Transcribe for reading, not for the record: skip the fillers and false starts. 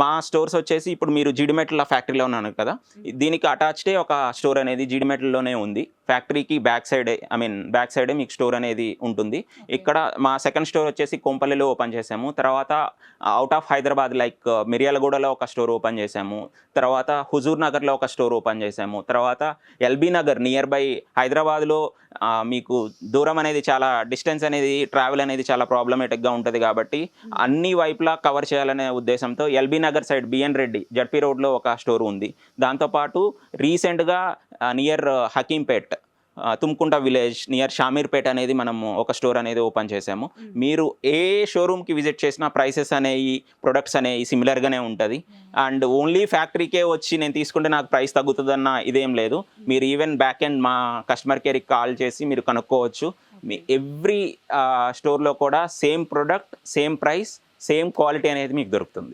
మా స్టోర్స్ వచ్చేసి ఇప్పుడు మీరు జీడిమెట్ల ఫ్యాక్టరీలో ఉన్నాను కదా, దీనికి అటాచ్డే ఒక స్టోర్ అనేది జీడిమెట్లలోనే ఉంది. ఫ్యాక్టరీకి బ్యాక్ సైడే మీకు స్టోర్ అనేది ఉంటుంది. ఇక్కడ మా సెకండ్ స్టోర్ వచ్చేసి కొంపల్లిలో ఓపెన్ చేసాము. తర్వాత అవుట్ ఆఫ్ హైదరాబాద్ లైక్ మిర్యాలగూడలో ఒక స్టోర్ ఓపెన్ చేసాము. తర్వాత హుజూర్ నగర్లో ఒక స్టోర్ ఓపెన్ చేసాము. తర్వాత ఎల్బీ నగర్ నియర్ బై హైదరాబాద్లో మీకు దూరం అనేది చాలా డిస్టెన్స్ అనేది ట్రావెల్ అనేది చాలా ప్రాబ్లమేటిక్గా ఉంటుంది కాబట్టి అన్ని వైపులా కవర్ చేయాలనే ఉద్దేశంతో ఎల్బీ నగర్ సైడ్ బిఎన్ రెడ్డి జడ్పీ రోడ్లో ఒక స్టోర్ ఉంది. దాంతోపాటు రీసెంట్గా near Hakimpet Tumkunta village near Shamirpet అనేది మనము ఒక స్టోర్ అనేది ఓపెన్ చేసాము. మీరు ఏ షోరూమ్కి విజిట్ చేసినా ప్రైసెస్ అనేవి ప్రొడక్ట్స్ అనేవి సిమిలర్గానే ఉంటుంది. అండ్ ఓన్లీ ఫ్యాక్టరీకే వచ్చి నేను తీసుకుంటే నాకు ప్రైస్ తగ్గుతుందన్న ఇదేం లేదు. మీరు ఈవెన్ బ్యాక్ ఎండ్ మా కస్టమర్ కేర్కి కాల్ చేసి మీరు కనుక్కోవచ్చు. మీ ఎవ్రీ స్టోర్లో కూడా same product, same price, same quality అనేది మీకు దొరుకుతుంది.